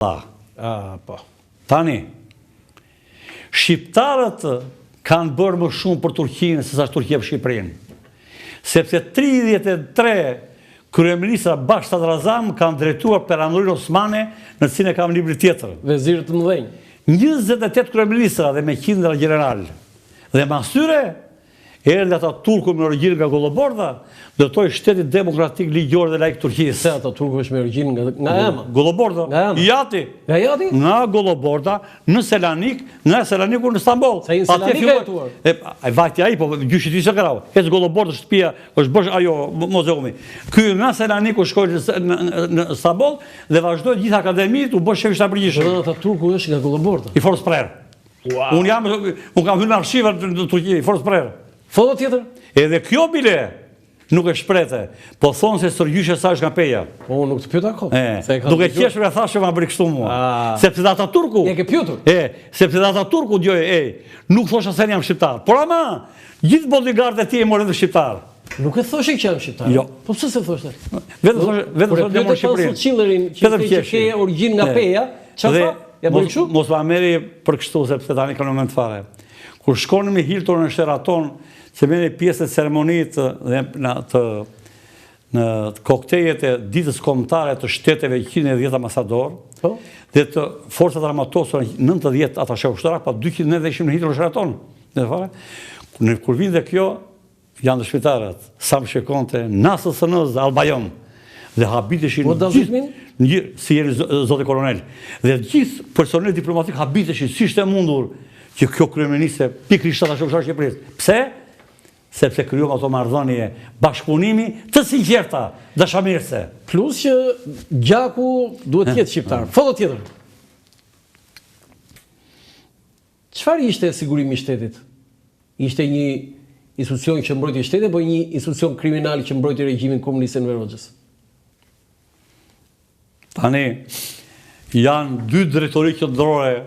Po. Tani, shqiptarët kanë bërë më shumë për Turqinë se sa Turqia për Shqipërinë. Sepse 33 kryeministra bashkë sadrazam kanë drejtuar peranorinë osmane në cilën e kam libri tjetër. Vezirët të mëdhenj. 28 kryeministra dhe me qindra general. Dhe mas tyre, erdhi ata turku me origjinë nga Golloborda, dëtoi shtetit demokratik ligjor dhe laik Turqisë. Se ata turku është me origjinë nga Ema. Golloborda. Nga Ema. Jati. Nga Jati? Nga Golloborda, në Selanik, nga Selaniku në Stamboll. Sa i në Selanik ka jetuar? Vajti ai, po gjyshi ti se krau. Ecë Golloborda shtëpia, është bësh ajo muzeumi. Ky nga Selaniku shkoi në Stamboll dhe vazhdoi gjithë akademitë u bë shef shtabrëgjishëm. Ata turku është nga Golloborda. I Forës Prerë. Unë kam hyrë në arshivat në Turqi, i Forës Prerë. Foto tjetër? Edhe kjo bile nuk e shprete, po thonë se sërgjyshe sa është nga peja. Po, nuk të pyeta kohë. Duke qeshur e thashe ma bëri kështu mua. Sepse dhe ata turku... Je ke pjutur? Sepse dhe ata turku djoj, nuk thosha se jam shqiptar. Por ama, gjithë bodyguardet e ti e morën dhe shqiptar. Nuk e thoshe që jam shqiptar? Jo. Po pëse se thoshte? Vetë thoshe dhe morë Shqipërinë. Qillerin që ke origjinë nga peja, që fa? Ja bëri kështu? Mos ma meri për kështu, sepse tani ka në moment fare. Kur shkonë me Hilton në Sheraton, se mene pjesë të ceremonit në koktejet e ditës kombëtare të shteteve 110 ambasador, dhe të forcat armatosur 90 atashe ushtarak, pa 200 dhe ishim në Hilton në Sheraton. Kur vinë dhe kjo, janë dhe shpitarët, Sam Shekonte, Nasës Sënëz, Albajon, dhe habiteshin si jeni zote kolonel, dhe gjithë personel diplomatik habiteshin, si shte mundur që kjo kryeministre pikrisht atashe ushtarak Shqipërisë. Pse? Sepse kryuam ato marrëdhënie bashkëpunimi të sinqerta, dashamirëse. Plus që gjaku duhet jetë shqiptar. Foto tjetër. Çfarë ishte sigurimi i shtetit? Ishte një institucion që mbrojti shtetin apo një institucion kriminal që mbrojti regjimin komunist Enver Hoxhës? Tani janë dy drejtori qendrore.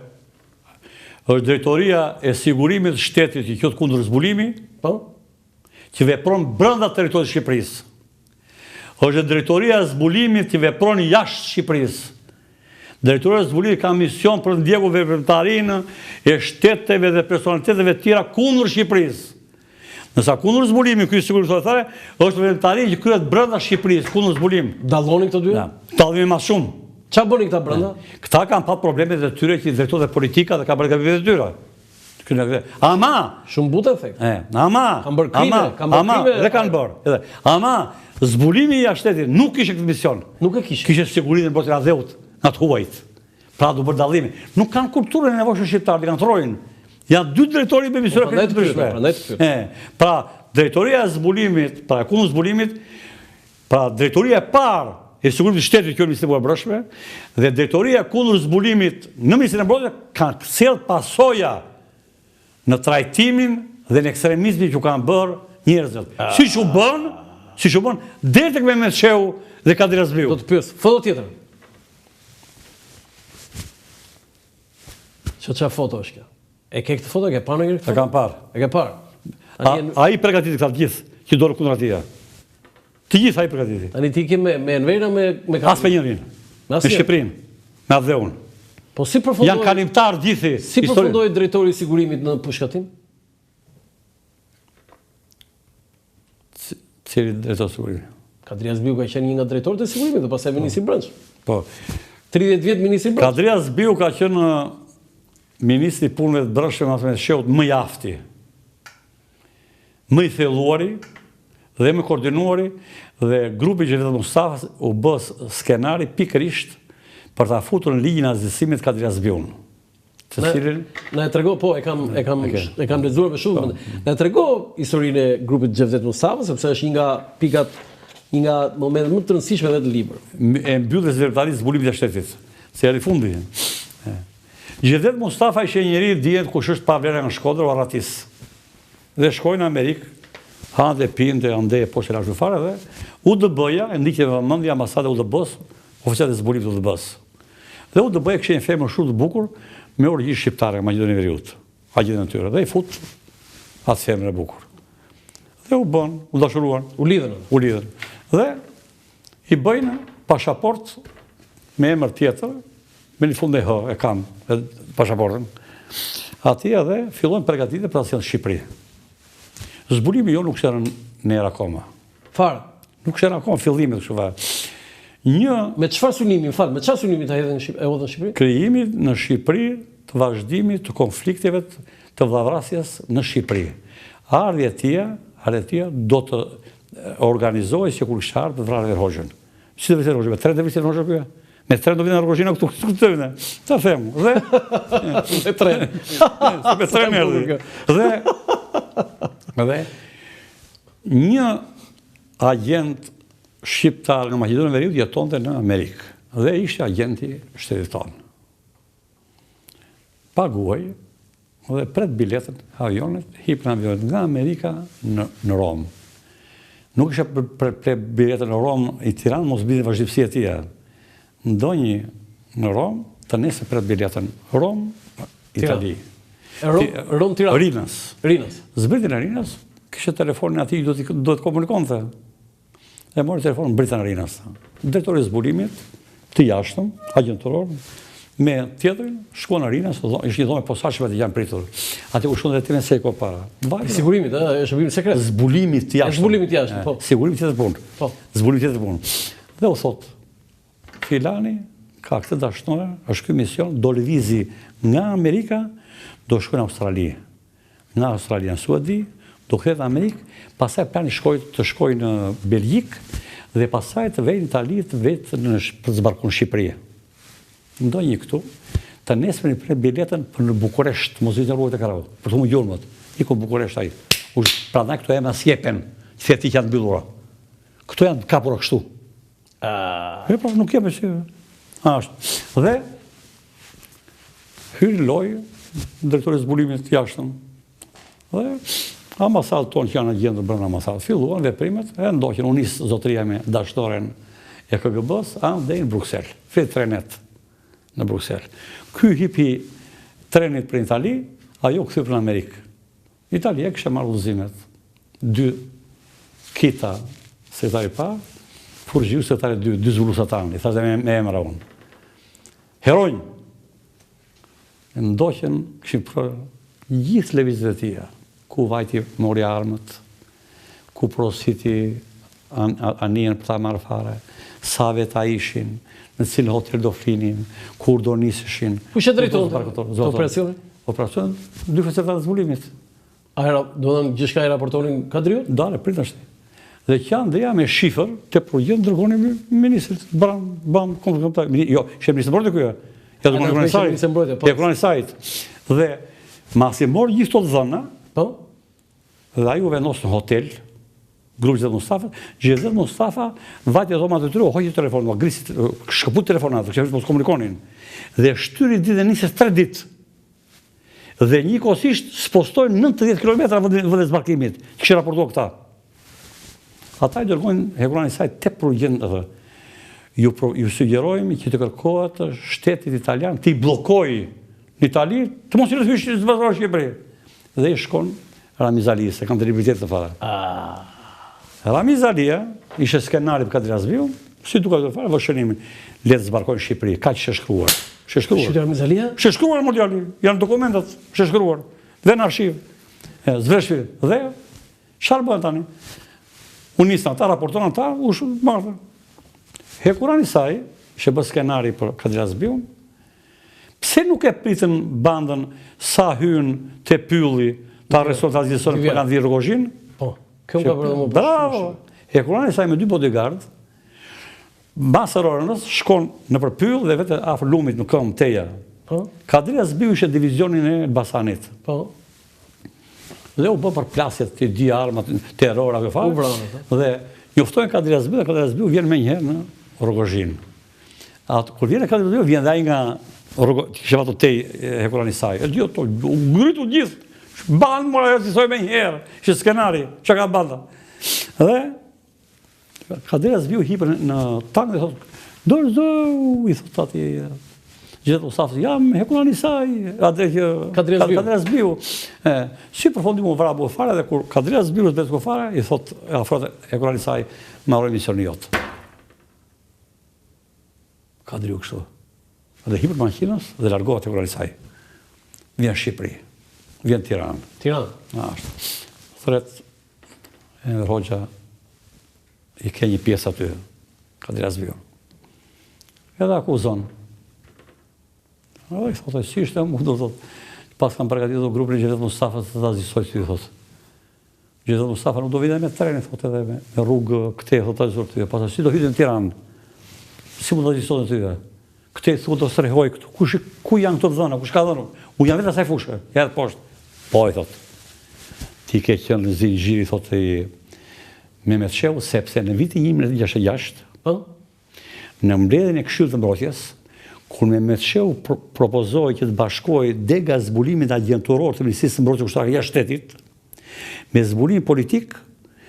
Është drejtoria e sigurimit të shtetit që quhet kundër zbulimi, që vepron brenda teritorit të Shqipërisë. Është drejtoria e zbulimit që vepron jashtë Shqipërisë. Drejtoria e zbulimit ka mision për ndjekur veprimtarinë e shteteve dhe personaliteteve të tjera kundër Shqipërisë. Nësa kundër zbulimi, ky sigurisht autoritar, është veprimtarinë që kryhet brenda Shqipërisë, kundër zbulim. Dallonin këto dy? Dallimi më shumë. Çfarë bënin këta brenda? Këta kanë pat problemet e tyre që i drejtohet politika dhe ka bërë gabimet e tyre. Ama! Shumë but efekt. Ama! Kanë bërë krime. Dhe kanë bërë. Ama, zbulimi i shtetit nuk kishe këtë mision. Nuk e kishe. Kishe sigurinë në botën adheut, nga të huajt. Pra du bërë dallimi. Nuk kanë kulturën e nevojshme shqiptarë, kanë trojnë. Janë dy drejtori me misura këtë të përshme. Pra, drejtoria e zbulimit, pra kundër zbulimit, pra drejtoria e parë e sigurimit të shtetit kjo Ministri e Brendshme dhe drejtoria kundër zbulimit në Ministrinë e Brendshme kanë sjell pasoja në trajtimin dhe në ekstremizmin që kanë bërë njerëzit. Siç u bën deri tek Mehmet Shehu dhe Kadir Hasbiu. Do të pyes, foto tjetër. Çfarë foto është kjo? E ke këtë foto, e ke parë në këtë foto? E kam parë. E ke parë? Ai përgatiti këta gjithë që dorë kundër atij. Të gjithë ai përgatiti. Tani ti ke me Enverën me As për njërin. Me Shqipërinë, me Adheun. Po si përfundoi? Janë kalimtar gjithë. Si përfundoi drejtori i sigurimit në pushkatim? Cili drejtori i sigurimit? Kadir Hasbiu ka qenë një nga drejtorët e sigurimit dhe pastaj ministri i Brendshëm. Po. 30 vjet ministri i Brendshëm. Kadir Hasbiu ka qenë ministri i punëve të brendshme me shehut më i afti. Më i thelluari dhe më koordinuari dhe grupi Xhevet Mustafas u bë skenari pikërisht për ta futur në ligjin e azhësimit Kadir Hasbiun. Na e trego, po, e kam lexuar me shumë. Na e trego historinë e grupit Xhevet Mustafas, sepse është një nga pikat, një nga momentet më të rëndësishme vetë në libër. E mbyllë zyrtarisë zbulimit të shtetit. Se erdhi fundi. Xhevet Mustafa ishte njëri dihet kush është pa vlerë në Shkodër o Arratis. Dhe shkojnë në Amerikë, hanë dhe pinë dhe andeje poshtë e lashtu fare dhe UDB-ja, e ndikje me vëmendje ambasade UDB-s, oficialet e zbulimit të UDB-s. Dhe UDB-ja kishte një femër shumë të bukur me origjinë shqiptare nga Maqedonia e Veriut. Agjen e tyre dhe i fut atë femër e bukur. Dhe u bën, u dashuruan, u lidhen. Dhe i bëjnë pasaportë me emër tjetër me një fund e kam, pasaportën. Ati edhe fillojnë përgatitje për asjenë Shqipëri. Zbulimi jo nuk shërën në erë akoma. Farë? Nuk shërën akoma fillimit kështu farë. Me qëfar sunimi, me qëfar sunimi të hedhe në Shqipëri? Krijimi në Shqipëri të vazhdimit të konflikteve të vllavrasjes në Shqipëri. Ardhja tia do të organizohej si kur kështë ardhë të vrarë Hoxhën. Si të vrisë Hoxhën? Me 3 të vrisë Hoxhën këja? Me 3 do vinë në Rogojina këtu të vine. Ta themu. Dhe... Me 3. Me 3 merdi. Dhe një agent shqiptar nga Maqedonia e Veriut jetonte në Amerikë. Dhe ishte agenti shtetit tonë. Paguaj dhe pret biletën avionet, hip në avionet nga Amerika në Romë. Nuk ishe pret biletën në Romë i Tiranë, mos bidin vazhdimësia tia. Ndonjë në Romë, të nese pret biletën Romë, Itali. Romë, Tiranë? Rinës. Zbritin e Rinës, kështë telefonin ati do të komunikonte. E mori telefonin Britan Rinës. Drejtori zbulimit, të jashtëm, agenturor, me tjetërin, shko në Rinës, ishtë një dhome posaqëve të janë pritur. Ati u shkon dhe të seko para. Sigurimit, e shërbimit sekret? Zbulimit të jashtëm. Zbulimit të jashtëm, po. Sigurimit tjetër punë. Zbulimit tjetër punë. Dhe u thot, filani, ka këtë dashnore, është këj mision, do lëvizi nga Amerika, do shkoj në Australi. Nga Australia në Suedi, do këtë në Amerikë, pasaj plani të shkoj në Belgjik, dhe pasaj të vejnë Itali të vetë për të zbarku në Shqipëri. Ndonjë këtu, të nesme një prej biletën për në Bukuresht, mos vitë në ruajt e Karau, për të mu gjurëmët, i ku Bukuresht aji. Pra ndaj këto e mas jepen, që ti janë byllura. Këto janë kapura kështu. E pa, nuk jeme që... Dhe, hyri loj, drejtori zbulimit jashtëm. Dhe, ambasadë tonë që janë në gjendë brënda ambasadë, filluan veprimet, e ndoqen unisë zotëria me dashtoren e KGB-s, dhe në Bruxelles, fit trenet në Bruxelles. Ky hipi trenit për Itali, ajo këthy për në Amerikë. Italia kështë marrë udhëzimet, 2 kita sekretari pa, Furgjiu sekretari 2 zbulusatarën, i thashtë me emra unë. Heronjë, ndoqen këshim për gjithë levizit e tia, ku vajti mori armët, ku prositi anien për ta marrë fare, sa veta ishin, në cilë hotel do flinin, kur do nisëshin. Ku që drejton të operacionin? Operacionin, 2 sekretarë të zbulimit. Do në gjithka i raportonin Kadriut? Dale, pritë është. Dhe kjanë dhe ja me shifër, të projën dërgoni me ministrit, bam, komplementar. Jo, shemë ministrë mbrojtë e kuja. Ja të konë sajt. Dhe, mas i morë gjithë të dhëna, dhe a ju vendosë në hotel, grupë Gjezet Mustafa, Gjezet Mustafa vajtë e dhoma të tyre, hoqë telefonë, shkëput telefonatë, kështë mos komunikonin. Dhe shtyri ditë dhe njësës 3 ditë. Dhe një kosisht s'postojnë 90 km vëdhe zbarkimit, që kështë raportua këta. Ata i dërgojnë hekurani saj të përgjendë dhe ju sugjerojmë që të kërkohet shtetit italian të i blokoj në Itali, të mos i rëthvishë të vazhdojnë Shqipëri. Dhe i shkon Ramiz Ali, se kam të libertet të fara. Ramiz Alia, ishe skenari për Kadri Azbiu, si duka të fara, vëshënimin, letë zbarkojnë Shqipëri, ka që shkruar. Shqipëri Ramiz Alia? Shkruar, Mordiali, janë dokumentat, shkruar, dhe në arshiv, zvreshvi, dhe, qarë bëhen tani? Unisë në ta, raportonë në ta, u shumë marrë. Hekurani saj, që bë skenari për Kadri Azbiu, pse nuk e pritën bandën sa hynë të pylli të arrestot azisërën për kanë dhirë Rogozhin? Po, këmë ka përdo më përshë. Bravo! Hekurani saj me 2 bodyguard, basër orënës, shkon në për pyll dhe vete afër lumit në këmë teja. Kadri Azbiu ishe divizionin e Elbasanit. Dhe u bë për plasjet të di armat, terror, ajo farë. Dhe njoftojnë Kadri Azbiu dhe Kadri Azbiu vjen me njëherë në Rogozhin. Kur vjen e Kadri Azbiu, vjen dhe nga kështë vato tej hekurani saj. E dio to, u ngritu gjithë. Bandë mora e sisoj me njëherë, që skenari, që ka banda. Dhe Kadri Azbiu hipër në tankë dhe thotë, dorë, i thotë ati, gjithë Mustafa, jam hekurani saj, Kadri Azbiu. Si përfondim u vrabu e fare, dhe kur Kadri Azbiu të betë ku fare, i thotë, afrote hekurani saj, ma rojë misioni jotë. Kadri u kështu. dhe hipët makinës dhe largohet e Kuralisaj. Vjen Shqipëri, vjen Tiranë. Tiranë? Ashtë. Thret, Enver Hoxha i ke një pjesë aty, Kadri Azbiu. Edhe akuzon. Edhe i thotë, si ishte mu, do thotë, pas kam përgatitur grupin e Gjevdet Mustafa të ta zgjisoj ty, thotë. Gjevdet Mustafa nuk do vide me treni, thotë, edhe me rrugë këte, thotë, ta zgjisoj ty. Pastaj si do hyjë në Tiranë? Si mund ta zgjisoj ty? Këte thotë do strehoj këtu. Ku janë këto dhëna? Kush ka dhënë? Unë jam vetë asaj fushë, ja poshtë. Po i thotë. Ti ke qenë në zinxhiri, thotë i Mehmet Shehu, sepse në vitin 1966, në mbledhjen e Këshillit të Mbrojtjes, kur Mehmet Shehu propozoi që të bashkohej dega zbulimit agjenturor të Ministrisë së Mbrojtjes Ushtarake jashtë shtetit me zbulimin politik,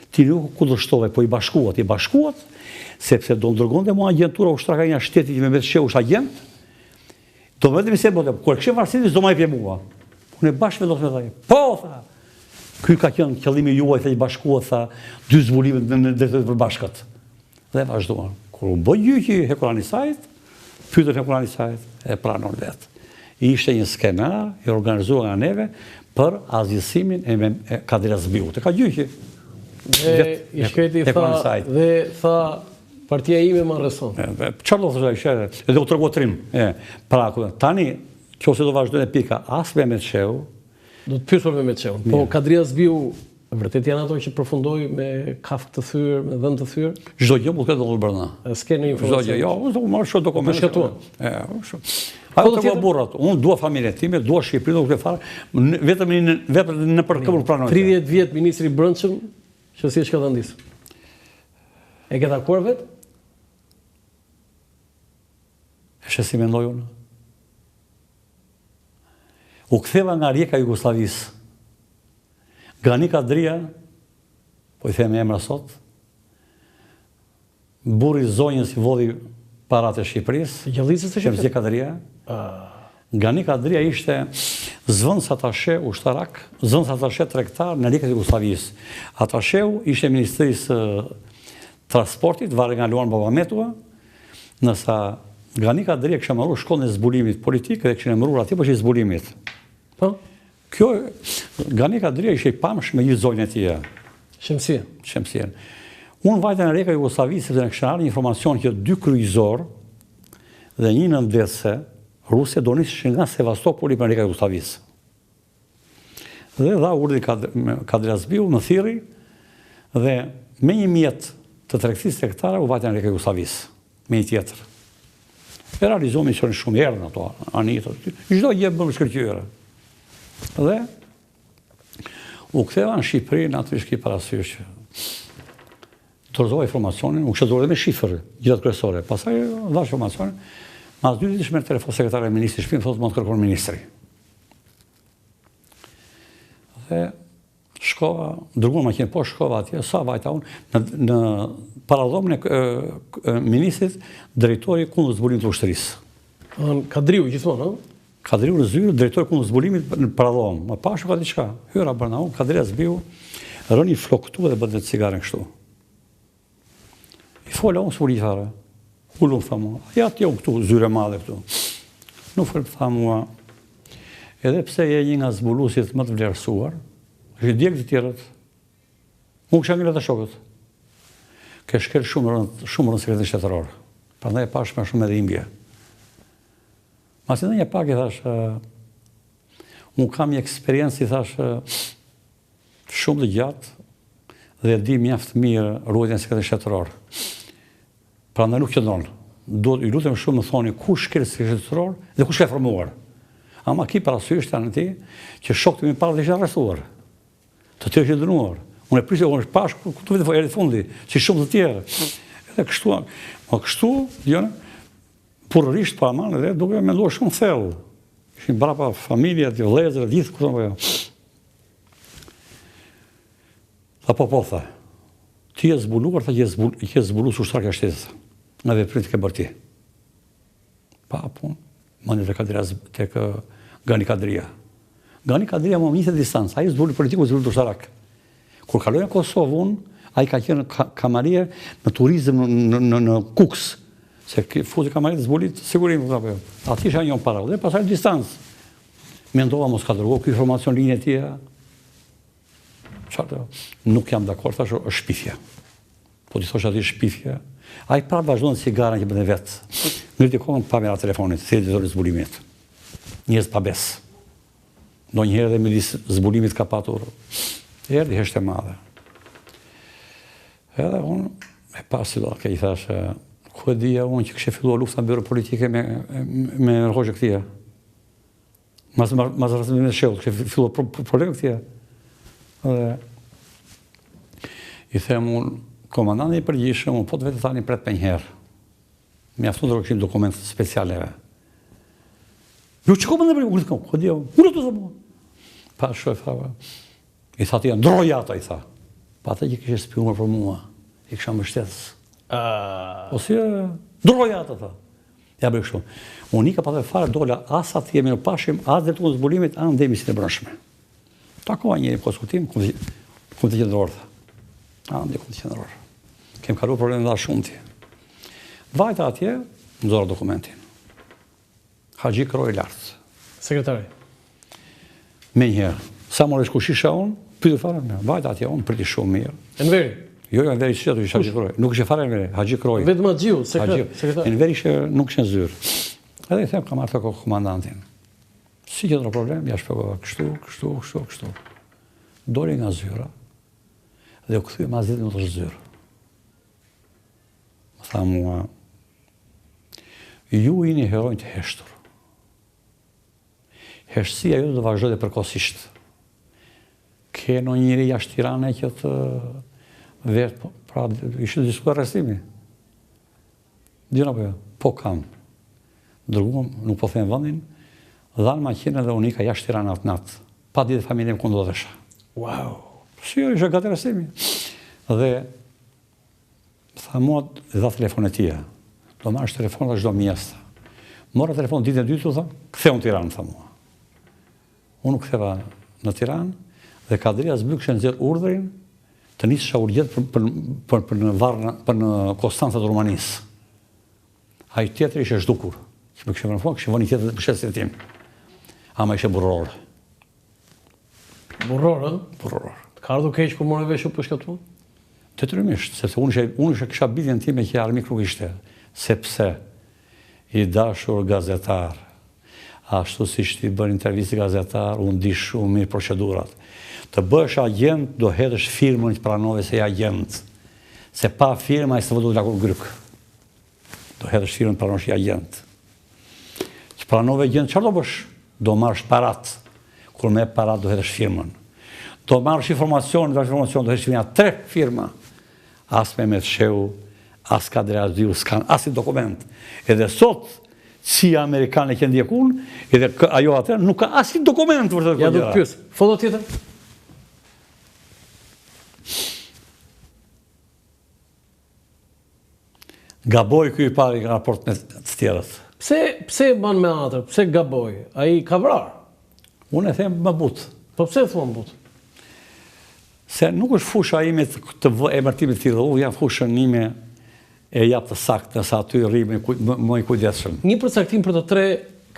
ti nuk kundërshtove, po i bashkuat, sepse do ndërgonte mua agjentura ushtarake jashtë shtetit që Mehmet Shehu është agent, do vetëm se bote, kur kishte varësi do më jepje mua. Unë bashkë vendos me ta. Po tha. Ky ka qenë qëllimi juaj, tha i bashkuat, tha, dy zbulimet në drejtë të përbashkët. Dhe vazhduan. Kur u bë gjyqi Hekullanisajt, pyetën Hekullanisajt e pranon vetë. Ishte një skenar i organizuar nga neve për azgjësimin e Kadri Azbiut. Ka gjyqi. Dhe i shkreti dhe tha partia ime më arreston. Çfarë do thoshte ai? Edhe u tregu trim. Pra tani, nëse do vazhdojnë pika as Mehmet Shehu, do të pyes për Mehmet Shehun. Po Kadri Azbiu vërtet janë ato që përfundoi me kafë të thyrë, me dhënë të thyrë? Çdo gjë mund të ketë ndodhur brenda. S'ke në informacion. Çdo gjë, jo, unë do marr shoh dokumente. Shkatuan. Ajo të burrat, unë dua familjen time, dua Shqipërinë, nuk e fare, vetëm në përkëmbur pranoj. 30 vjet ministri i Brendshëm, që si është shkatandis. E ke takuar vet? Është si mendoj unë. U ktheva nga Rijeka Jugosllavisë. Gani Kadria, po i them emra sot, burri zonjës i vodhi parat e Shqipërisë, Gjallëzës së Shemsie Kadria. Gani Kadria ishte zëvendës atashe ushtarak, zëvendës atashe tregtar në Rijekën e Jugosllavisë. Atasheu ishte Ministrisë Transportit, varet nga Luan Babametua, nësa Gani Kadria kishte marrë shkollën e zbulimit politik dhe kishte emëruar aty për shkollën e zbulimit. Po? Kjo Gani Kadria ishte i pamshëm me gjithë zonjën e tij. Shemsie. Unë vajta në Rijeka Jugosllavisë sepse në kishte ardhur informacion që 2 kryqëzor dhe një nëndvese ruse do nishin nga Sevastopoli për Rijeka Jugosllavisë. Dhe dha urdhë Kadri Azbiu në thirrje dhe me një mjet të tregtisë tregtare u vajta në Rijeka Jugosllavisë me një tjetër. E realizoi misionin shumë herë ato anitët. Çdo gjë bën shkëlqyer. Dhe u ktheva në Shqipëri, natyrisht ki parasysh që dorëzova informacionin, u kishte dorë me shifër, gjithat kryesore. Pastaj dha informacionin, mas 2 ditësh merr telefon sekretari i ministrit shpinë, thotë mund të kërkon ministri. Dhe shkova, dërguar makinë po shkova atje, sa vajta unë në paradhomën e ministrit, drejtori kundër zbulimit të ushtrisë. Kadriu gjithmonë, ëh? Kadriu në zyrë, drejtori kundër zbulimit në paradhomë. Më pashu ka diçka. Hyra brenda unë, Kadri Azbiu rëni floktu dhe bënte cigaren kështu. I fola unë s'u fare. Ulun tha mua. Ja ti këtu zyre madhe këtu. Nuk fol tha mua. Edhe pse je një nga zbuluesit më të vlerësuar, është djeg të tjerët. Unë kisha ngritur shokët. Ke shkel shumë në sekretin shtetëror. Prandaj e pash më shumë edhe imbje. Masi dhe një pak i thash, unë kam një eksperiencë i thash shumë të gjatë dhe di mjaft mirë ruajtjen e sekretit shtetëror. Prandaj nuk qëndron. I lutem shumë më thoni kush shkel sekretin shtetëror dhe kush ka formuar. Ama ki parasysh tani ti që shokët mi parë dhe ishin arrestuar. Të tjerë që dënuar. Unë e prisja unë pash këtu vetë erdhi fundi, si shumë të tjerë. Edhe kështu, jone, purërisht pa aman edhe duke menduar shumë thellë. Ishin brapa familja, vëllezër, gjithë këto apo jo. Tha po tha. Ti je zbuluar, tha që je zbuluar ushtarak e shtetit. Nga veprimet që ke bërë ti. Pa punë, mani tek Gani Kadria. Gani Kadria më njëse distancë, ai zbuloi politiku, zbuloi ushtarak. Kur kaloi në Kosovë, ai ka qenë kamarie në turizëm në Kuks. Se futi ka marrë zbulit sigurim. Ati isha njën para, dhe pasaj distancë. Mendova mos ka dërgo kjo informacion linje tjera. Qartë, nuk jam dakord, thash, është shpifja. Po ti thosh ati shpifja. A i prapë vazhdojnë cigarën që bëndë vetë. Në të kohën pa mera telefonit, si e të zbulimit. Njës pa besë. Do njëherë dhe midis zbulimit ka patur. Erdi heshte madhe. Edhe unë, e pasi do, ke i thashe, ku e dhja unë që kështë filluar lufta në bërë politike me rrhoqë këtia. Mas rrëtëmime të shëllë, kështë filluar probleme këtia. Dhe i them unë, komandanti i përgjithshëm, unë po të vetë tani pret për njëherë. Me aftu të rëkëshim dokumentet specialeve. Jo, që komandant i përgjithshëm? Unë të dhja unë, unë të zëmë. Pa shoj, thava. I tha tia, ndroj ata, i tha. Pa ata që kështë spionuar për mua, i kësha mbështetës. O si, ndroj ata, tha. Ja bërë kështu. Unë i ka pa të fare dola, asa të jemi në pashim, asë dhe të në zbulimit, anë dhe emisit e brëshme. Takova njëri po skutim, kumë të qëndrorë, tha. Anë dhe kumë të qëndrorë. Kem karu probleme dha shumë ti. Vajta atje, më zorë dokumentin. Haxhi Kroi lartë. Sekretari. Me njëherë. Sa mërë shkushisha unë, pytur fare me. Vajta atje unë, priti shumë mirë. Enveri? Jo, Enveri që të ishë Haxhi Kroi. Nuk ishe fare Enveri, Haxhi Kroi. Vetëm Haxhiu, sekretari. Enveri ishe nuk ishe në zyrë. Edhe i them, ka marrë të komandantin. Si që të problem, ja shpegova kështu. Dori nga zyra dhe u këthuj ma zitin në të zyrë. Më tha mua, ju i një herojnë të heshtur. Heshtësia ju të vazhdojnë përkohësisht. Ke në njëri jashtë Tirane që të vetë, pra ishte të diskutuar arrestimi. Dina po jo, po kam. Dërguam, nuk po them vëndin, dhanë makinë dhe unika jashtë Tirana atë natë. Pa ditë familje më këndu dhe desha. Wow! Si jo, ishe gati arrestimi. Dhe, tha mua, dha telefonet tia. Do marrësh telefon dhe çdo mjesta. Mora telefon ditën e dytë, tha, ktheu në Tiranë, tha mua. Unë ktheva në Tiranë dhe Kadria Zblyk kishte nxjerrë urdhrin të nisesha urgjent për në Konstanca të Rumanisë. Ai tjetri ishte zhdukur. Që më kishte vënë fund, kishte vënë tjetër në bështetjen tim. Ama ishte burror. Burror, ë? Burror. Ka ardhur keq kur morë vesh u përshkatuar? Detyrimisht, sepse unë ishe kisha bidjen time që armik nuk ishte, sepse i dashur gazetar, ashtu si shti bërë intervisti gazetar, unë di shumë mirë procedurat. Të bësh agent, do hedhësh firmën që pranove se i agent. Se pa firma, i së vëdu të lakur gryk. Do hedhësh firmën, pranosh i agent. Që pranove agent, qërë do bësh? Do marrësh parat. Kur me parat, do hedhësh firmën. Do marrësh informacion, do hedhësh firmën, 3 firma. As me të sheu, as Kadria Zblyk, s'kan as i dokument. Edhe sot, si Amerikanë e kënë djekun, edhe ajo atër, nuk ka as i dokument për të Ja do të pyes. Foto tjetër? Gaboj këj pari raport me të tjerët. Pse ban me atër? Pse gaboj? Ai ka vrarë? Unë e them më butë. Po pse thua më butë? Se nuk është fusha ime të emërtimit të tillë, jam fushën ime e jap të saktë, nësa aty rrimi më i kujdesshëm. Një përcaktim për të 3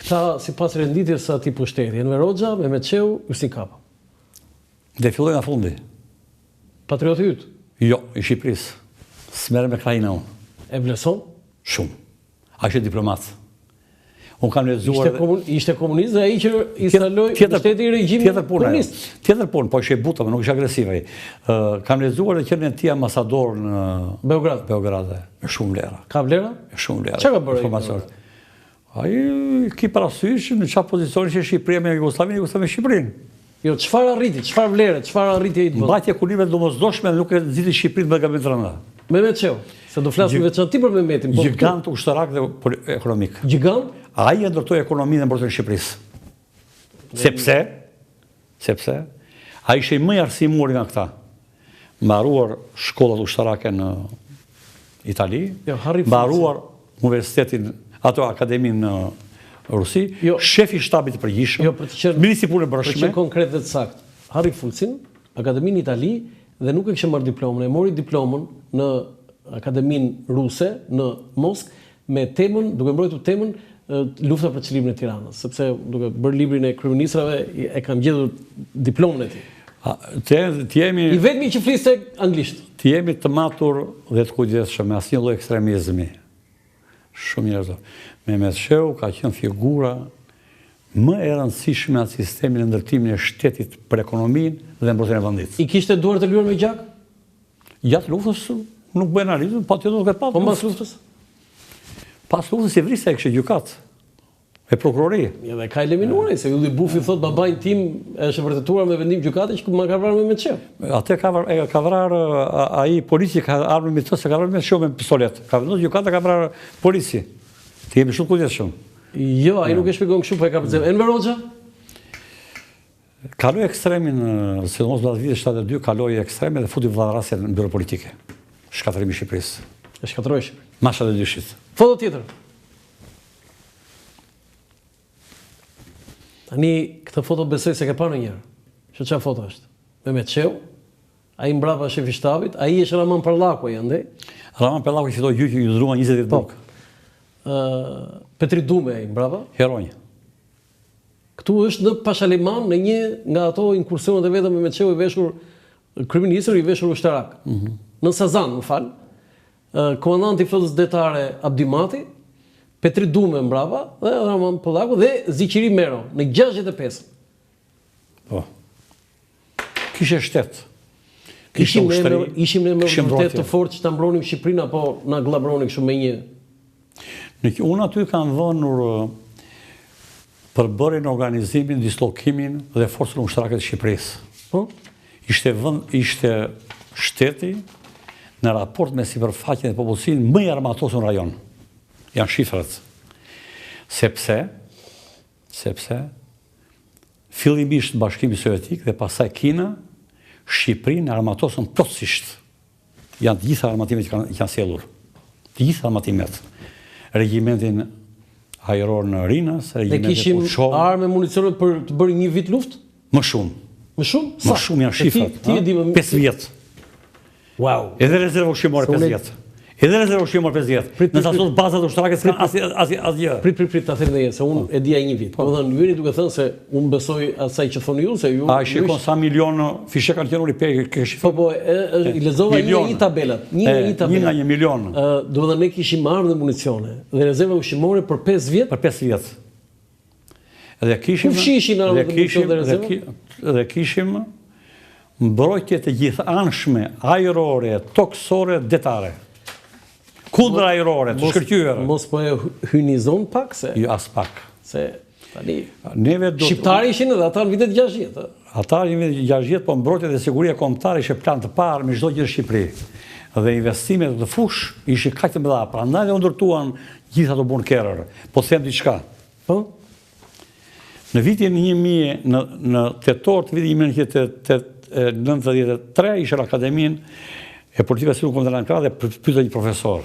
këta sipas renditjes së atij pushteti, Enver Hoxha, Mehmet Çeu, Justin Kapa. Dhe filloj nga fundi. Patrioti yt? Jo, i Shqipërisë. S'merrem me krajina unë. E vlerëson? Shumë. A ishte diplomat. Unë kam lexuar... Ishte komunist dhe ai që instaloi pushteti i regjimit komunist. Tjetër punë, po ishe buta, nuk ishe agresiv ai. Kam lexuar dhe qenë ti ambasador në Beograd. Me shumë vlera. Ka vlera? Me shumë vlera. Çka ka bërë? Ai ki parasysh në çfarë pozicioni që Shqipëria me Jugosllavinë, Jugoslavia me Shqipërinë. Jo, çfarë arriti? Çfarë vlere? Çfarë arritje ai të bëj? Mbajtja e kulmeve domosdoshme nuk e nxiti Shqipërinë me gabim të rënda. Mehmet Çeu, se do flasim veçanti për Mehmetin. Gjigant ushtarak dhe ekonomik. Gjigant? Ai e ndërtoi ekonominë dhe mbrojtjen e Shqipërisë. Sepse ai ishte më i arsimur nga këta. Mbaruar shkollat ushtarake në Itali, mbaruar universitetin, ato akademinë në Rusi, shefi shtabit të përgjithshëm, ministri punë brendshme. Për të qenë konkret dhe të saktë, Harry Fulcin, akademinë Itali, dhe nuk e kishte marrë diplomën, e mori diplomën në akademinë ruse në Moskë me temën, duke mbrojtur temën lufta për çlimin e Tiranës, sepse duke bërë librin e kryeministrave e kam gjetur diplomën e tij. I vetmi që fliste anglisht. Të jemi të matur dhe të kujdesshëm me asnjë lloj ekstremizmi. Shumë mirë. Mehmet Shehu ka qenë figura më e rëndësishme atë sistemin e ndërtimit e shtetit për ekonominë dhe mbrojtjen e vendit. I kishte duar të luajë me gjak? Gjatë luftës nuk bën analizë, patjetër nuk e pat. Po pas luftës? Pas luftës i vriste e kishte gjykat e prokurorie. Ja, dhe ka eliminuar, se Ylli Bufi thot babain tim është vërtetuar me vendim gjykate që më ka vrarë me Mehmet. Atë ka vrarë ai polici ka ardhur me të se ka vrarë me shumë me pistolet. Ka vendosur gjykata ka vrarë polici. Ti jemi shumë kujdesshëm. Jo, ai nuk e shpjegon kështu, po e ka përcjell. Enver Hoxha? Kaloi ekstremin, sidomos në vitin 72, kaloi ekstremin dhe futi vllazërasin në byro politike. Shkatërimi i Shqipërisë. E shkatëroi Shqipërinë. Masha dhe dyshit. Foto tjetër. Tani, këtë foto besoj se ke parë ndonjëherë. Çfarë foto është? Mehmet Shehu, ai mbrapa shefi i shtabit, ai është Raman Parlaku andaj. Raman Parlaku fitoi gjyqi i dhurua 20 ditë burg. Petri Dume ai mbrapa. Heronj. Këtu është në Pashaliman në një nga ato inkursionet e vetëm me Mehmet Shehu i veshur kryeministër i veshur ushtarak. Në Sazan, më fal. Komandanti i flotës detare Abdimati, Petri Dume mbrapa dhe Raman Parlaku dhe Ziqiri Mero në 65. Po. Kishte shtet. Ishim në vërtet të fortë që ta mbronim Shqipërinë apo na glabronin kështu me një. Unë aty kam vënur përbërjen, organizimin, dislokimin dhe forcën ushtarake të Shqipërisë. Po? Ishte shteti në raport me sipërfaqen e popullsinë më i armatosur në rajon. Janë shifrat. Sepse fillimisht Bashkimi Sovjetik dhe pastaj Kina, Shqipërinë armatosën plotësisht. Janë të gjitha armatimet që kanë sjellur. Të gjitha armatimet. Regjimentin ajror në Rinas, Ne regjimentin kishim armë e municione për të bërë një vit luftë? Më shumë. Më shumë? Më shumë janë shifrat. 5 vjet. Wow. Edhe rezervë ushqimore 5 vjet. Edhe rezervë ushqimore 5 vjet. Nëse ato bazat ushtarake s'kan asgjë. Prit, ta them edhe se unë e dija një vit. Domethënë ju jeni duke thënë se unë besoj asaj që thoni ju se ju. A shikon sa milion fishe kanë qenë i pe shifra. Po, i lexova një tabelat, një nga 1 milion. Domethënë ne kishim armë dhe municione dhe rezerva ushqimore për 5 vjet. Për 5 vjet. Dhe kishim dhe kishim mbrojtje të gjithanshme, ajrore, toksore, detare. Kundër ajrore, të shkërqyer. Mos po e hynizon pak se? Jo, as pak. Se tani shqiptarë ishin edhe ata në vitet 60. Ata në vitet 60, po mbrojtja dhe siguria kombëtare ishte plan të parë me çdo gjë në Shqipëri. Dhe investimet të fush ishin kaq të mëdha, prandaj u ndërtuan gjithë ato bunkerë. Po them diçka. Po? Në vitin 1000, në tetor të vitit 1993 ishe në Akademinë e Politikës së Kombëtare dhe pyeta një profesor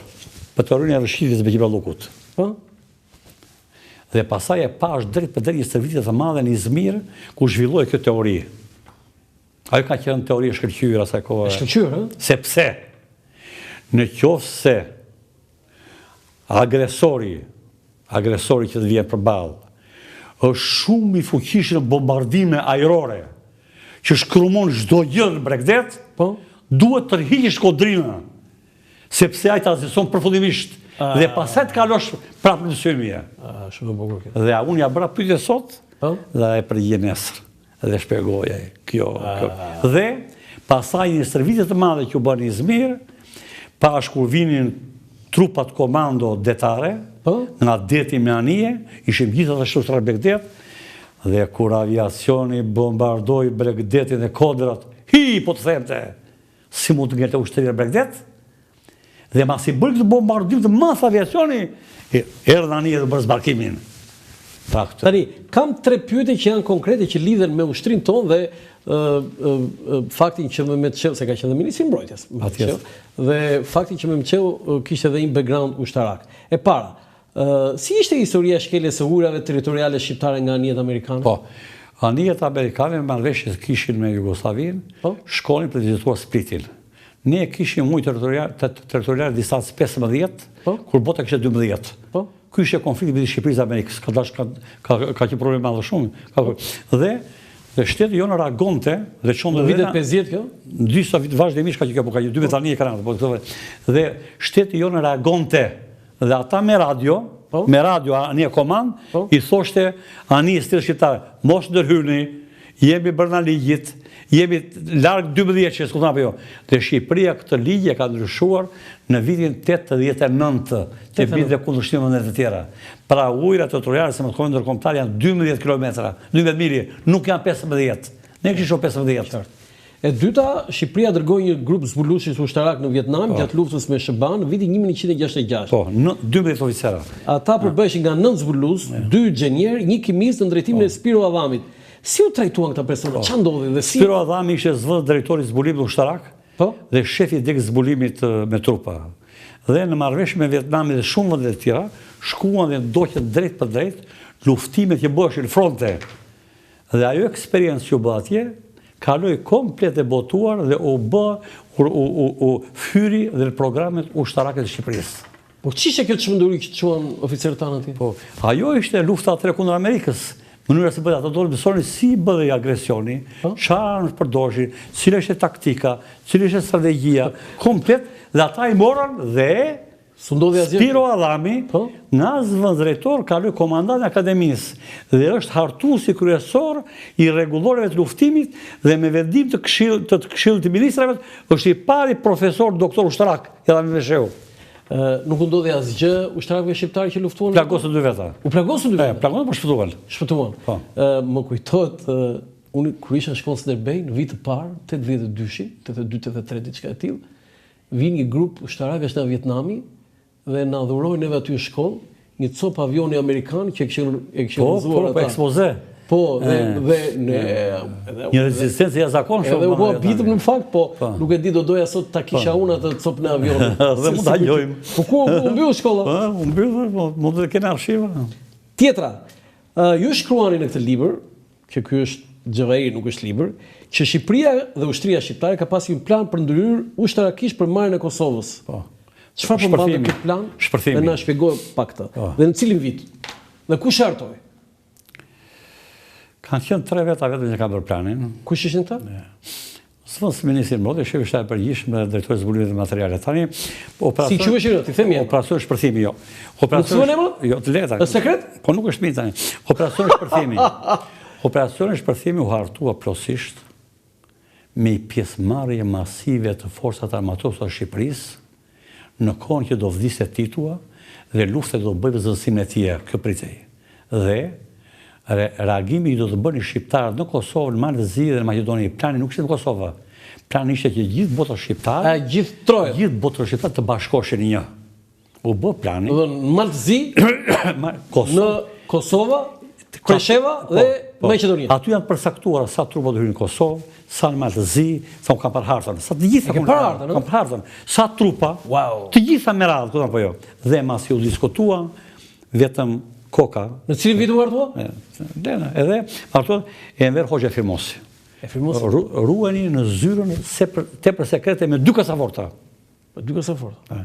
për teorinë e rrëshqitjes së Beqir-Ballukut. Po? Dhe pasaj e pash drejt për drejt një stërvitje të madhe në Izmir ku zhvilloi kjo teori. Ajo ka qenë teori e shkëlqyer asaj kohe. Shkëlqyer, ëh? Sepse në qoftë se agresori që të vjen përballë është shumë i fuqishëm në bombardime ajrore që shkrumon çdo gjë në Bregdet, po? Duhet të rrihesh Shkodrina, sepse ai ta zgjon përfundimisht dhe pastaj të kalosh prapë në Syria. Shumë e bukur kjo. Dhe unë ja bëra pyetje sot, dhe ai përgjigj nesër. Dhe shpjegoj ai kjo. Dhe pastaj një stërvitje të madhe që u bën në Izmir, pas kur vinin trupat komando detare, nga deti me anije, ishim gjithë ata shtruar Bregdet, dhe kur aviacioni bombardoi Bregdetin e Kodrat, po të themte, si mund të ngjelte ushtria Bregdet, dhe mas i bërë këtë bombardim të mas aviacioni, erdhën anije dhe bërë zbarkimin. Tani, kam 3 pyetje që janë konkrete që lidhen me ushtrinë tonë dhe faktin që Mehmet Shehu, se ka qenë dhe ministri i mbrojtjes, dhe faktin që Mehmet Shehu kishte edhe një background ushtarak. E para, si ishte historia e shkeljes së ujrave territoriale shqiptare nga anijet amerikane? Po, anijet amerikane me marrëveshje që kishin me Jugosllavinë, shkonin për të vizituar Splitin. Ne kishim ujë territorial distancë 15, kur bota kishte 12. Ky ishte konflikti midis Shqipërisë dhe Amerikës, ka që problem madh shumë. Dhe shteti jonë reagonte dhe çonte vitet 50 kjo? Disa vite vazhdimisht ka që kjo, ka 12 tani e kanë. Dhe shteti jonë reagonte dhe ata me radio anje komand, i thoshte ani stil shqiptar, mos ndërhyni, jemi brenda ligjit, jemi larg 12 që s'kupton apo jo. Dhe Shqipëria këtë ligj e ka ndryshuar në vitin 89, te vitet e kundërshtimeve të tjera. Pra ujërat territoriale se më thonë ndërkombëtar janë 12 kilometra, 12 milje, nuk janë 15. Ne kishim 15. E dyta, Shqipëria dërgoi një grup zbulueshës ushtarak në Vietnam gjatë luftës me SHBA në vitin 1966. Po, 12 oficerë. Ata përbëheshin nga 9 zbulues, 2 inxhinier, 1 kimist në drejtimin e Spiro Adhamit. Si u trajtuan këta persona? Ç'a ndodhi dhe si? Spiro Adhami ishte zv drejtori zbulimit ushtarak dhe shefi i dek zbulimit me trupa. Dhe në marrëveshje me Vietnamin dhe shumë vende të tjera, shkuan dhe ndoqën drejt për drejt luftimet që bëheshin në fronte. Dhe ajo eksperiencë që u bë atje kaloi komplet e botuar dhe u fyri dhe në programet ushtarake të Shqipërisë. Po ç'ishte kjo çmenduri që çuan oficerët tanë atje? Po, ajo ishte lufta e tretë kundër Amerikës. Mënyra se bëhet ata do të mësonin si bëhej agresioni, çfarë në përdorëshin, cila ishte taktika, cila ishte strategjia, komplet dhe ata i morën dhe Spiro Adhami, nga zëvendësdrejtor, kaloi komandant e akademisë dhe është hartuesi kryesor i rregulloreve të luftimit dhe me vendim të këshillit të ministrave është i pari profesor doktor ushtarak, edhe me vesheu. Nuk u ndodhi asgjë ushtarakëve shqiptarë që luftuan? Plagosën 2 veta. U plagosën 2 veta? Plagosën po shpëtuan. Shpëtuan. Më kujtohet, unë kur isha në shkollën Skënderbej, në vit të parë, 82-shin, 82-83 diçka e tillë, vini një grup ushtarakësh nga Vietnami dhe na dhuroi neve aty në shkollë një cop avioni amerikan që e kishin udhëzuar ata. Po, ekspoze. Po, dhe një rezistencë e jashtëzakonshme. Edhe u bë bitëm në fakt, po nuk e di do doja sot ta kisha unë atë copën e avionit. Dhe mund ta lojmë. Po ku u mbyll shkolla? Po, u mbyll, mund të kenë arshiva. Tjetra, ju shkruani në këtë libër, që ky është gjëveri, nuk është libër, që Shqipëria dhe ushtria shqiptare ka pasur një plan për ndryrë ushtarakisht për marrjen e Kosovës. Po. Çfarë po mbante ky plan? Shpërthimi. Dhe na shpjegoj pak këtë. Dhe në cilin vit? Dhe kush hartoi? Kanë qenë 3 veta vetëm që kanë bërë planin. Kush ishin ta? Sëvendës ministri Mbrojtje, shefi shtabi i përgjithshëm dhe drejtori i zbulimit të materiale. Tani si quheshin ti themi? Operacioni shpërthimi, jo. Operacioni jo, të lehta. Është sekret? Po nuk është mirë tani. Operacioni shpërthimi. Operacioni shpërthimi u hartua plotësisht me pjesëmarrje masive të forcat armatose të Shqipërisë në kohën që do vdiste Titua dhe lufta do bëjë zënsimin e tij, kjo pritej. Dhe reagimi i do të bëni shqiptarët në Kosovë, në Malëzi dhe në Maqedoni. Plani nuk ishte në Kosovë. Plani ishte që gjithë bota shqiptare, gjithë bota shqiptare të bashkoheshin në një. U bë plani. Në Malëzi, në Kosovë, Kresheva dhe Maqedonia. Aty janë përcaktuar sa trupa do hyjnë në Kosovë, sa në Malëzi, sa kam parë hartën. Sa të gjitha kam parë hartën. Sa trupa, të gjitha me radhë, kupton apo jo. Dhe masi u diskutua, vetëm koka. Në cilin vit u hartua? Edhe hartua e Enver Hoxha Firmosi. Ruani në zyrën tepër sekrete me 2 kasaforta. 2 kasaforta.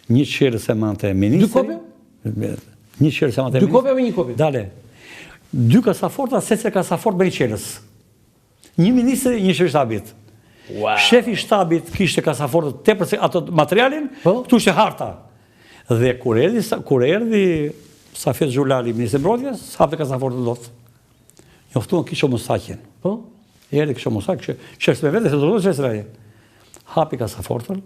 Një çelës e mante ministri. 2 kopje? Një çelës e mante ministri. 2 kopje me 1 kopje? Dale. 2 kasaforta, secili kasafort me 1 çelës. Një ministri, një shefi shtabit. Shefi shtabit kishte kasafortët tepër ato materialin, këtu ishte harta. Dhe kur erdhi Safet Xhulali, ministri i Mbrojtjes, hapi kasafortën dot. Njoftuan Kisho Musakin. Po? Erdhi Kisho Musak, çes me vetë se do të çesë. Hapi kasafortën,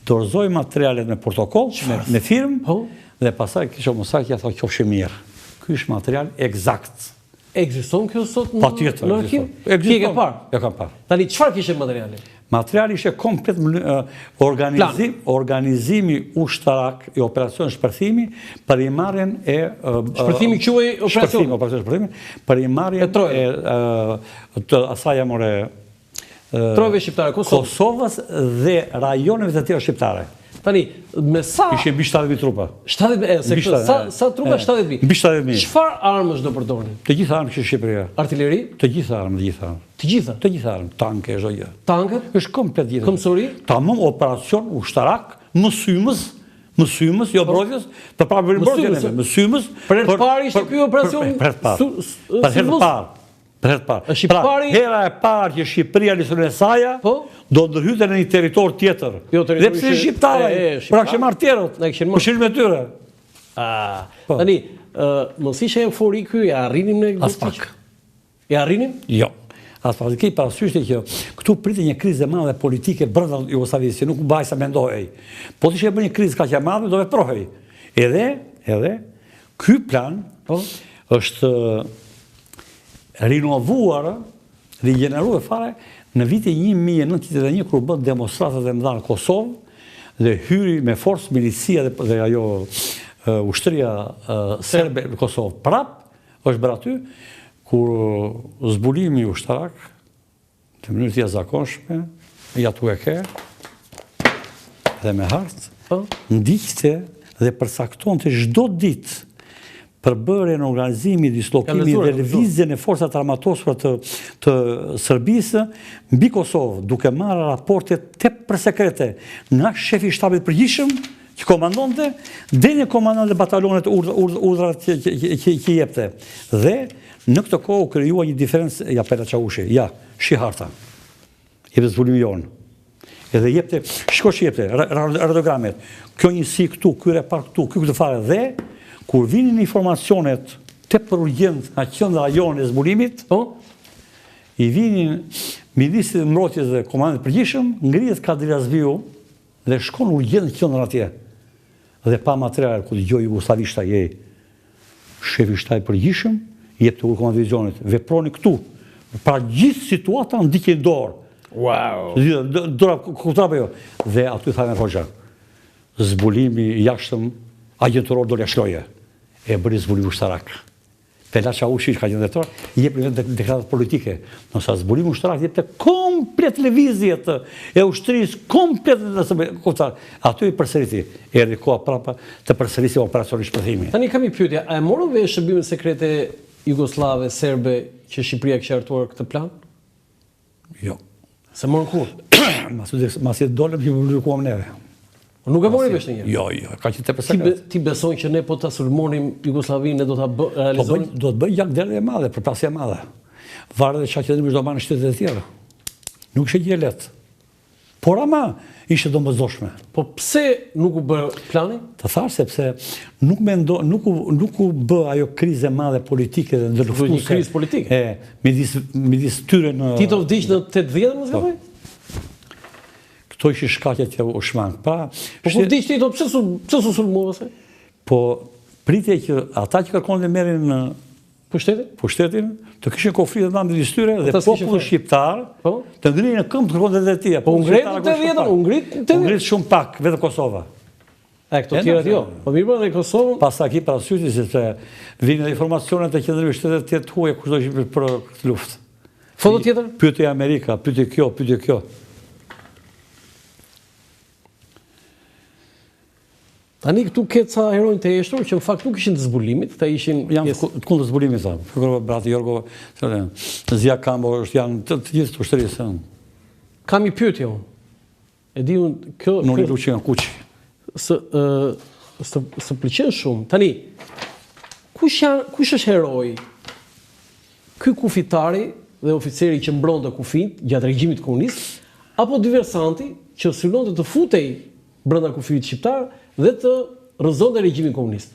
dorëzoi materialet me protokoll, me firmë, dhe pastaj Kisho Musaki ja tha qofshi mirë. Ky është material eksakt. Ekziston kjo sot në arkiv? Ti e ke parë? E kam parë. Tani çfarë kishte materiali? Materiali ishte komplet organizimi ushtarak i operacion shpërthimi për i marrjen e shpërthimi quhej operacion shpërthimi për i marrjen e të asaj amore trojve shqiptare Kosovës dhe rajoneve të tjera shqiptare. Tani, me sa... Ishin mbi 70.000 trupa. 70.000, sa trupa 70.000? Mbi 70.000. Çfarë armësh do përdornin? Të gjitha armë që Shqipëria. Artilleri? Të gjitha armë, Të gjitha? Të gjitha armë, tanke, çdo gjë. Tankët? Është komplet gjithë. Këmbësori? Tamam operacion ushtarak, mësymës, jo brojtjes, për para brojtjes, mësymës. Për herë të parë ishte ky operacion? Për herë të parë. Pra, hera e parë që Shqipëria lisonë e saja, do ndërhyte në një territor tjetër. Dhe pse shqiptarë, pra kishë marrë tjerët, për shirë me tyre. Tani, mos ishe eufori ky, e arrinim në... As pak. E arrinim? Jo. As pak. Kej parasysh që këtu pritet një krizë e madhe politike brenda Jugosllavisë, që nuk mbaj sa mendohej. Po të ishte bërë një krizë kaq e madhe, do veprohej. Edhe ky plan është rinovuar, rigjeneruar fare në vitin 1991 kur bën demonstratat e mëdha në Kosovë dhe hyri me forcë milicia dhe ajo ushtria serbe në Kosovë. Prap është bërë aty kur zbulimi ushtarak të mënyrë të jashtëzakonshme, ja tu e ke dhe me hartë ndiqte dhe përcaktonte çdo ditë përbërjen e organizimit, dislokimit dhe lëvizjen e forcat armatosura të Serbisë mbi Kosovë, duke marrë raporte tepër sekrete nga shefi i shtabit përgjithshëm që komandonte deri në komandant e batalionet urdhrat që jepte. Dhe në këtë kohë u krijua një diferencë, ja Pera Çavushi, ja, shi harta. Jepte zbulimi jonë. Edhe jepte, shko që jepte, radiogramet. Kjo njësi këtu, ky repar këtu, ky këtë fare dhe kur vinin informacionet tepër urgjent nga qendra jonë e zbulimit, i vinin Ministri i Mbrojtjes dhe Komandanti i Përgjithshëm, ngrihet Kadriazviu dhe shkon urgjent në qendrën atje. Dhe pa material, ku dëgjoi jugosllavisht ai shefi i shtabit përgjithshëm, jep të komandantit të divizionit, veproni këtu. Pra gjithë situata ndiqej dorë. Wow. Dora kuptova jo. Dhe aty tha me hoxha. Zbulimi i jashtëm agjentoror do lashloje. E bëri zbulim ushtarak. Pera Çavushi ka qenë jep deklaratat politike. Nësa zbulimi ushtarak jepte komplet lëvizjet e ushtrisë, komplet aty i përsëriti. Erdhi koha prapa të përsëriti operacioni shpërthimi. Tani kam një pyetje, a e morën vesh shërbimet sekrete jugoslave, serbe që Shqipëria kishte hartuar këtë plan? Jo. Se morën kur? Masi dolëm që publikuam neve. Nuk e mori vesh ndonjëherë. Jo, ka qenë tepër sekret. Ti beson që ne po ta sulmonim Jugosllavinë ne do ta realizonim? Do të bëj gjak derdhje e madhe, përplasje e madhe. Varet dhe çka qëndrimi do marrë në shtetet e tjera. Nuk ishte gjë lehtë. Por ama ishte domosdoshme. Po pse nuk u bë plani? Të thash sepse nuk u bë ajo krizë e madhe politike dhe ndërluftuese. Një krizë politike. Midis tyre në Tito vdiq në 80 mos e bëj? Këto ishin shkaqet që u shmang. Po kur vdiq Tito, pse su sulmova se? Po pritje që ata që kërkonin të merrin në pushtetin, të kishin konflikte të midis tyre dhe populli shqiptar të ngrihen në këmbë të kërkonte drejtia. Po u ngrit shumë pak, vetëm Kosova. Këto tjerat jo. Po mirë në Kosovë. Pasta ki parasysh sepse vinin informacionet e qendrës së shtetit të huaj kush do të për këtë luftë. Foto tjetër? Pyetje Amerika, pyetje kjo. Tani këtu ketë sa heronjë të eshtur që në fakt nuk ishin të zbulimit, ta ishin... Janë të kundër zbulimit, sa. Fëkërë brati Jorgo, Zia Kambo, janë të gjithë të ushtërisë. Kam i pyetje unë. E di unë, kjo... Nuk një luqë nga kuqë. Së pëlqen shumë. Tani, kush është heroi? Ky kufitari dhe oficeri që mbronte kufit gjatë regjimit komunist, apo diversanti që syllonte të futej brenda kufit shqiptar dhe të rrëzonte regjimin komunist.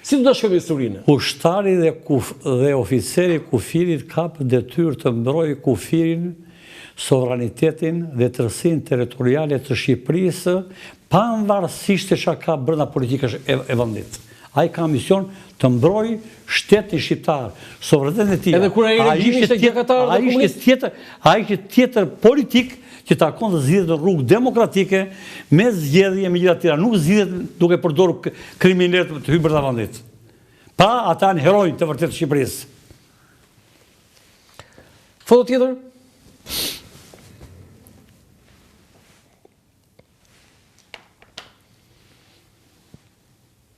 Si do ta shkojmë historinë? Ushtari dhe oficeri kufirit ka për detyrë të mbrojë kufirin, sovranitetin dhe tërësinë territoriale të Shqipërisë, pavarësisht se çka ka brenda politikës e vendit. Ai ka mision të mbrojë shtetin shqiptar, sovranitetin e tij. Edhe kur ai regjimi ishte gjakatar dhe komunist, ai ishte tjetër politik që takon të zgjidhet në rrugë demokratike me zgjedhje me gjitha tjera. Nuk zgjidhet duke përdorur kriminalët të hyrë brenda vendit. Pa ata janë herojë të vërtetë të Shqipërisë. Foto tjetër?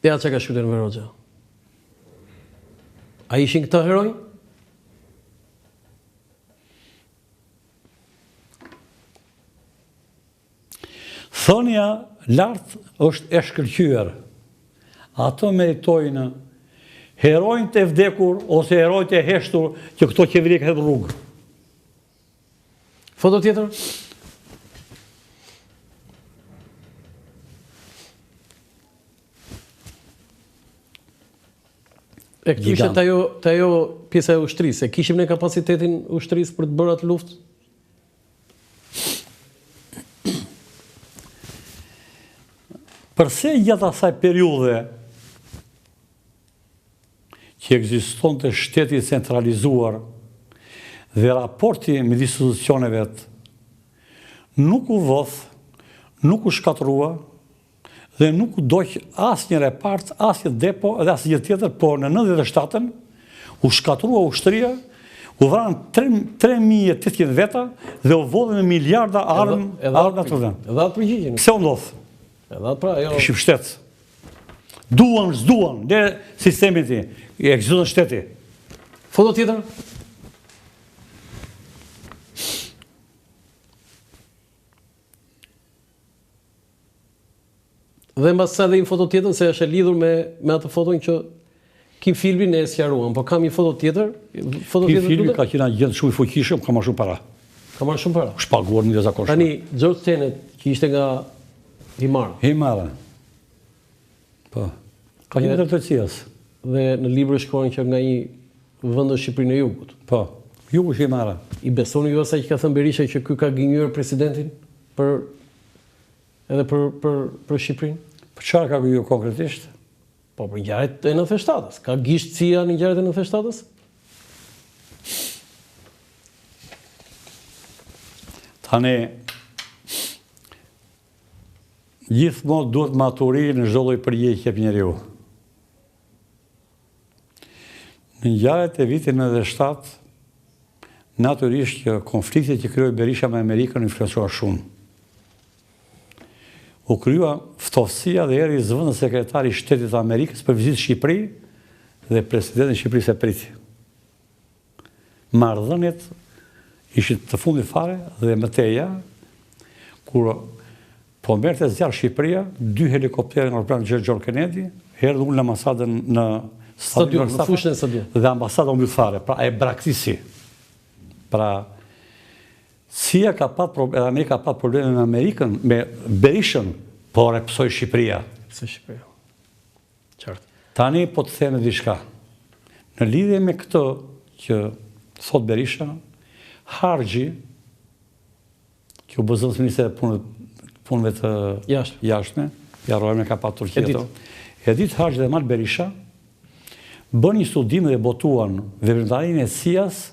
Ja që ka shkruar Enver Hoxha. A ishin këta heroj? Thonja lartë është e shkëlqyer. Ato meritojnë herojnë të vdekur ose herojnë të heshtur që këto qeveri ka hedhur rrugë. Foto tjetër? E këtë ishte të ajo pjesa e ushtrisë. E kishim ne kapacitetin ushtrisë për të bërë atë luftë? Përse gjatë asaj periudhe që ekzistonte shteti centralizuar dhe raporti midis institucioneve nuk u vodh, nuk u shkatrua dhe nuk u doq asnjë repart, asnjë depo dhe asnjë tjetër, por në 97-ën u shkatrua ushtria, u vranë 3.800 veta dhe u vodhën me miliarda armë të vend. Edhe atë përgjigjen. Pse u ndodh? Edhe atë pra, jo. Kishim shtet. Duan, s'duan, ne sistemi ti, e ekziston shteti. Foto tjetër? Dhe mbas sa dhe një foto tjetër, se është e lidhur me atë foton që kim filmin e sqaruan, po kam një foto tjetër. Kim filmi ka qenë agent shumë i fuqishëm, ka marrë shumë para. Ka marrë shumë para. Shpaguar në jashtëzakonshëm. Tani, George Tenet, që ishte nga Himara. Po. Ka qenë drejtësias. Dhe në libër shkruan që nga një vend në Shqipërinë e Jugut. Po. Jugu është Himara. I besoni ju asaj që ka thënë Berisha që ky ka gënjur presidentin edhe për Shqipërinë? Për çfarë ka gënjur konkretisht? Po për ngjarjet e 97-s. Ka gishtësia në ngjarjet e 97-s? Tani gjithmonë duhet maturi në çdo lloj përgjigje për njeriu. Në ngjarjet e vitit 97, natyrisht që konfliktet që krijoi Berisha me Amerikën influencua shumë. U krija ftofësia dhe erdhi zëvendës sekretari i Shtetit të Amerikës për vizitë në Shqipëri dhe presidenti i Shqipërisë e priti. Marrëdhëniet ishin të fundit fare dhe mëteja kur po merrte zjarr Shqipëria, 2 helikopterë nga aeroplani John Kennedy, erdhi unë në ambasadën në stadion, në fushën e stadionit. Dhe ambasada u mbyll fare, pra e braktisi. Pra CIA ka pat probleme, edhe Amerika ka pat probleme me Amerikën, me Berishën, por e psoi Shqipëria. Pse Shqipëria? Qartë. Tani po të them diçka. Në lidhje me këtë që thot Berisha, Harxhi, që u bë zëvendës ministër e punëve të jashtme, ja rrojme ka pat Turqia. Edith Harxhi dhe Mal Berisha bën një studim dhe botuan veprimtarinë e CIA-s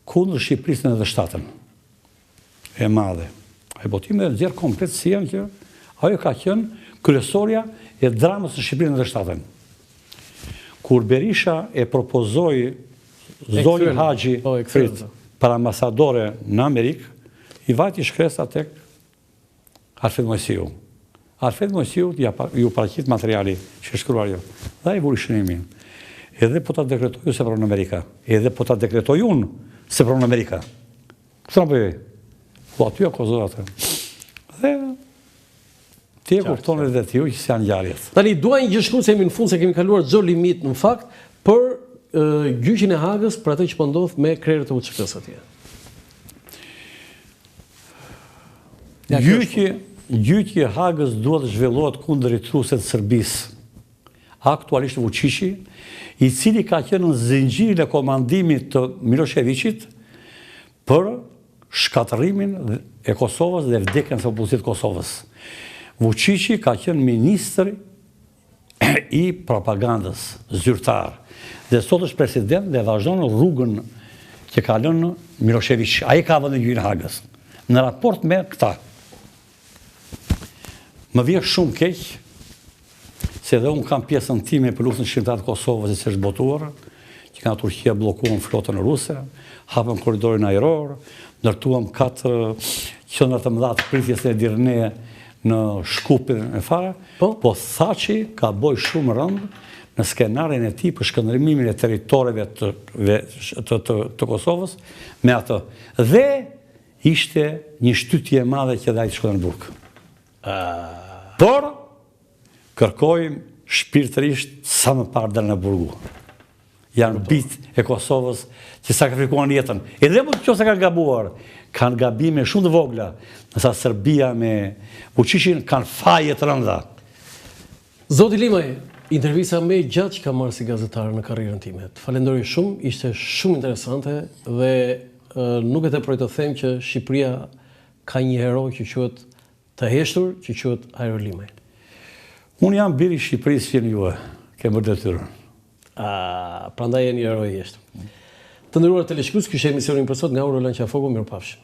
kundër Shqipërisë në 97-ën. E madhe. Ai botimi e nxjerr komplet CIA-n që ajo ka qenë kryesorja e dramës së Shqipërisë në 97-ën. Kur Berisha e propozoi Zoli Haxhi për ambasadore në Amerikë, i vajti shkresa tek Alfred Mojsiu. Alfred Mojsiu ju paraqit materiali që është shkruar jo. Dhe ai vuri shënimin. Edhe po ta dekretoj se pranon Amerika. Edhe po ta dekretoj unë se pranon Amerika. Çfarë bëj? Po aty ka kozata. Dhe ti e kupton edhe ti që janë ngjarjet. Tani dua një gjë shkruaj se jemi në fund se kemi kaluar çdo limit në fakt për gjyqin e Hagës për atë që po ndodh me krerët e UÇK-s atje. Gjyqi i Hagës duhet të zhvillohet kundër intrusit të Serbisë, aktualisht Vučići, i cili ka qenë në zinxhirin e komandimit të Miloševićit për shkatërimin e Kosovës dhe vdekjen e opozicionit të Kosovës. Vučići ka qenë ministri i propagandës zyrtar dhe sot është president dhe vazhdon rrugën që ka lënë Milošević. Ai ka vënë gjyqin e Hagës. Në raport me këta, më vjen shumë keq se edhe unë kam pjesën time për luftën shqiptare të Kosovës që është botuar, që nga Turqia bllokuan flotën ruse, hapën korridorin ajror, ndërtuam 4 qendra të mëdha të pritjes në Edirne në Shkupin e fare, po Thaçi ka boj shumë rëndë në skenarin e tij për shkëndrimin e territoreve të Kosovës me atë. Dhe ishte një shtytje e madhe që dhe ai të shkojë në Burg. Por kërkojmë shpirtërisht sa më parë dal në Burgu. Janë bitë e Kosovës që sakrifikuan jetën. Edhe po nëse kanë gabuar, kanë gabime shumë të vogla, nësa Serbia me Vučićin kanë faje të rënda. Zoti Limaj, intervista më e gjatë që ka marrë si gazetar në karrierën time. Të falenderoj shumë, ishte shumë interesante dhe nuk e tepëroj të them që Shqipëria ka një hero që quhet të heshtur, që quhet Airo Limaj. Unë jam biri i Shqipërisë që juve, ke bërë detyrën. Prandaj jeni hero i jeshtur. Të nderuar teleshikues, ky është emisioni për sot nga Ura Lanqafoku, mirupafshim.